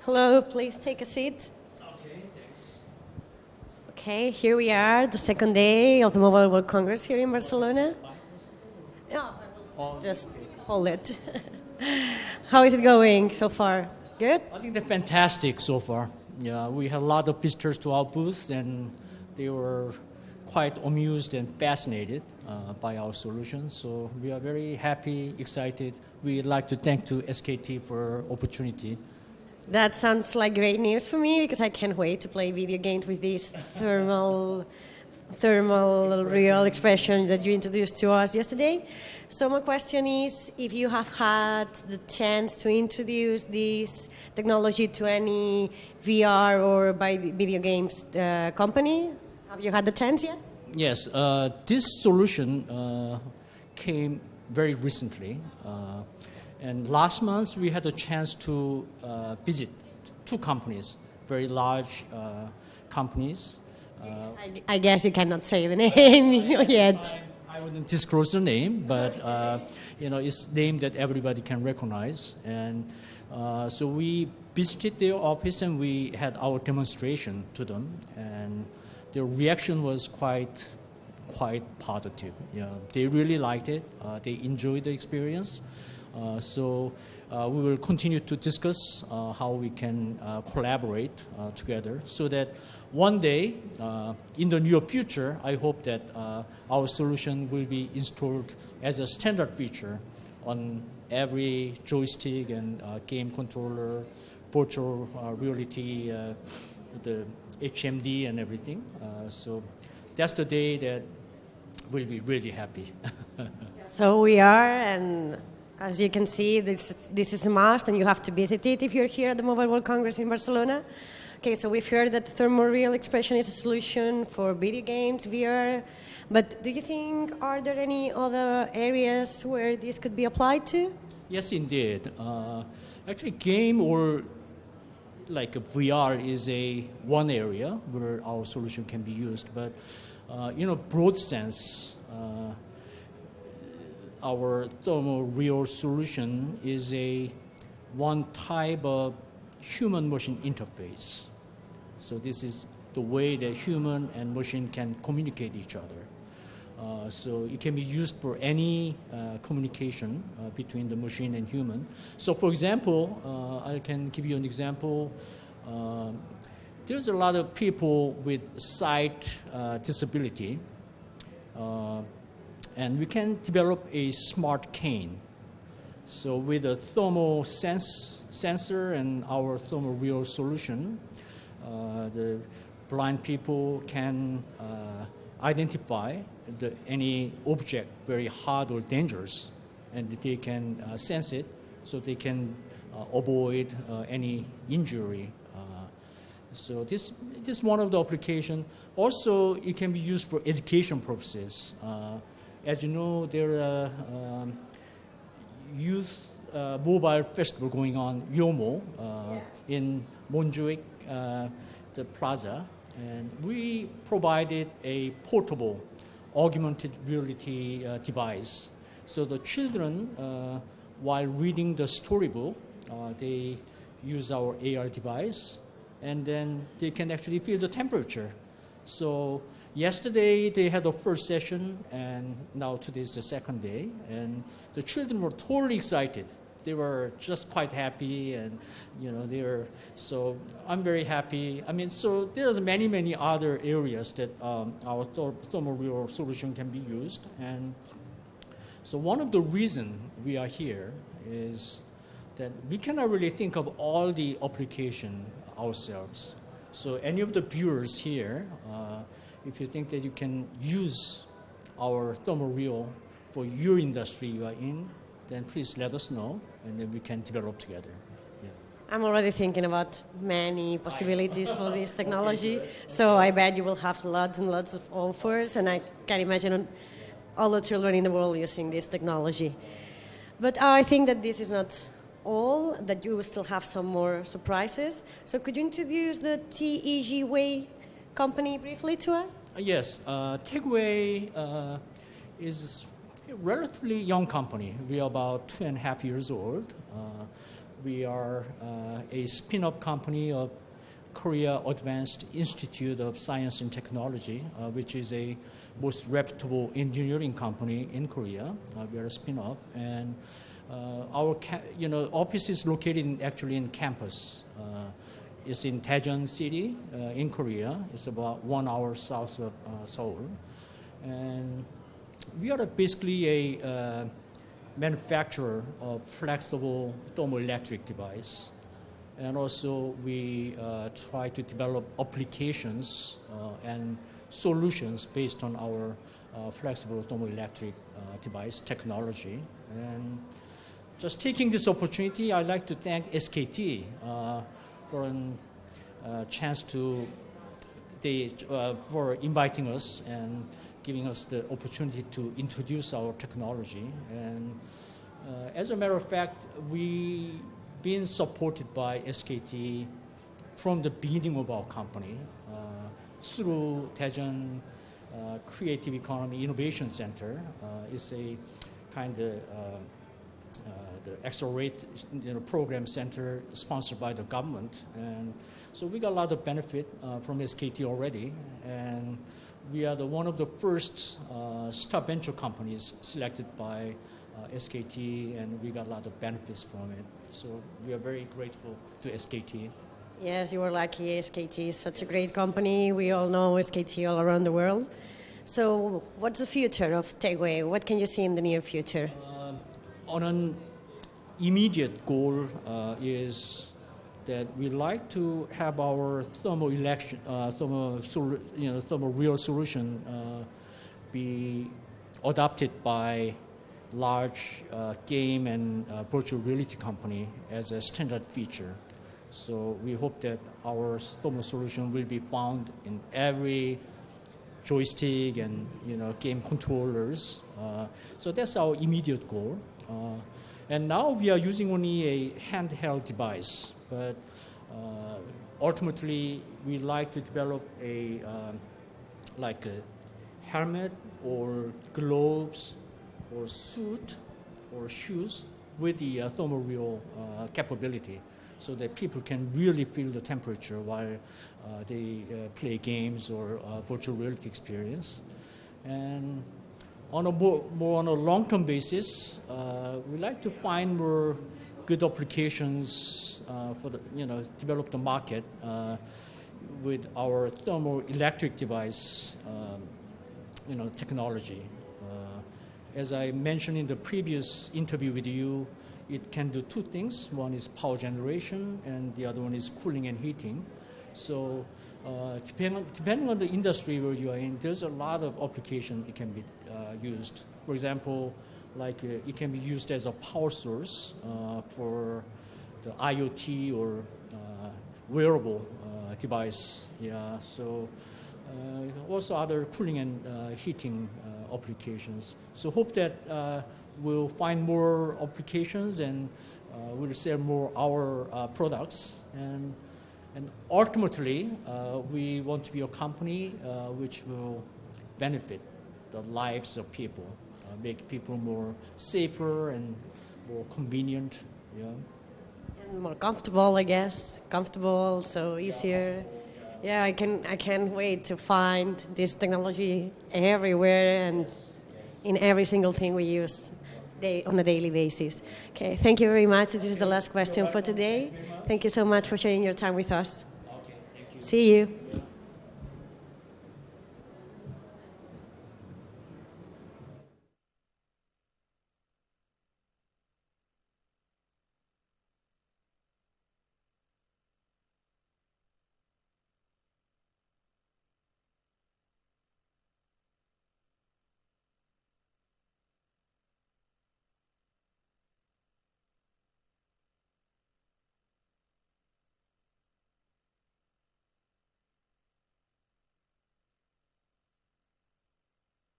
Hello, please take a seat. Okay, thanks. Okay, here we are, the second day of the Mobile World Congress here in Barcelona. Yeah, just hold it. How is it going so far? Good? I think they're fantastic so far. Yeah, we had a lot of visitors to our booth, and they were quite amused and fascinated by our solution. So we are very happy, excited. We'd like to thank to SKT for opportunity. That sounds like great news for me because I can't wait to play video games with this thermal real expression that you introduced to us yesterday. So my question is, if you have had the chance to introduce this technology to any VR or by video games company, have you had the chance yet? Yes, this solution came very recently. And last month, we had a chance to visit two companies, very large companies. I guess you cannot say the name yet. I wouldn't disclose the name, but it's a name that everybody can recognize. And so we visited their office and we had our demonstration to them, and their reaction was quite positive. Yeah, they really liked it. They enjoyed the experience. So we will continue to discuss how we can collaborate together so that one day in the near future, I hope that our solution will be installed as a standard feature on every joystick and game controller, virtual reality, the HMD and everything. So that's the day that we'll be really happy. So we are, and as you can see, this is a must, and you have to visit it if you're here at the Mobile World Congress in Barcelona. Okay, so we've heard that thermal real expression is a solution for video games, VR, but do you think, are there any other areas where this could be applied to? Yes, indeed. Actually, game or like a VR is one area where our solution can be used, but broad sense, our thermal real solution is one type of human-machine interface. So this is the way that human and machine can communicate each other. So it can be used for any communication between the machine and human. So for example, I can give you an example. There's a lot of people with sight disability. And we can develop a smart cane. So with a thermal sensor and our thermal real solution, the blind people can identify any object very hard or dangerous, and they can sense it, so they can avoid any injury. So this is one of the applications. Also, it can be used for education purposes. As you know, there are youth mobile festival going on, YOMO, in Montjuic, the plaza. And we provided a portable augmented reality device. So the children, while reading the storybook, they use our AR device, and then they can actually feel the temperature. So yesterday they had the first session, and now today is the second day, and the children were totally excited. They were just quite happy, and so I'm very happy. I mean, so there's many other areas that our thermal real solution can be used, and so one of the reasons we are here is that we cannot really think of all the application ourselves. So any of the viewers here, if you think that you can use our thermal real for your industry you are in, then please let us know, and then we can develop together. Yeah. I'm already thinking about many possibilities for this technology, so I bet you will have lots and lots of offers, and I can imagine all the children in the world using this technology. But I think that this is not all, that you will still have some more surprises. So could you introduce the A.I의 company briefly to us? Yes, Tegway is a relatively young company. We are about 2.5 years old. we are a spin-off company of Korea Advanced Institute of Science and Technology, which is a most reputable engineering company in Korea. We are a spin-off, and our office is located actually in campus. It's in Daejeon City in Korea. It's about 1 hour south of Seoul, and we are basically a manufacturer of flexible thermoelectric device. And also we try to develop applications and solutions based on our flexible thermoelectric device technology. And just taking this opportunity, I'd like to thank SKT for a chance for inviting us and giving us the opportunity to introduce our technology. And as a matter of fact, we've been supported by SKT from the beginning of our company through Daejeon Creative Economy Innovation Center. It's a kind of the Accelerate program center sponsored by the government. And so we got a lot of benefit from SKT already. And we are one of the first startup venture companies selected by SKT, and we got a lot of benefits from it. So we are very grateful to SKT. Yes, you were lucky. SKT is such a great company. We all know SKT all around the world. So what's the future of DAY2? What can you see in the near future? On an immediate goal is that we like to have our thermal real solution be adopted by large game and virtual reality company as a standard feature. So we hope that our thermal solution will be found in every joystick and game controllers. So that's our immediate goal. And now we are using only a handheld device, but ultimately we like to develop a helmet or gloves or suit or shoes with the thermal real capability, so that people can really feel the temperature while they play games or virtual reality experience. And on a more on a long-term basis, we like to find more good applications for develop the market with our thermoelectric device technology. As I mentioned in the previous interview with you, it can do two things. One is power generation, and the other one is cooling and heating. So depending on the industry where you are in, there's a lot of application it can be used. For example, it can be used as a power source for the IoT or wearable device. Yeah. So also other cooling and heating applications. So hope that we'll find more applications and we'll sell more our products. And ultimately, we want to be a company which will benefit the lives of people, make people more safer and more convenient. Yeah. And more comfortable, I guess. Comfortable, so easier. Yeah, I can't wait to find this technology everywhere and in every single thing we use on a daily basis. Okay, thank you very much. This is the last question for today. Thank you so much for sharing your time with us. Okay, thank you. See you.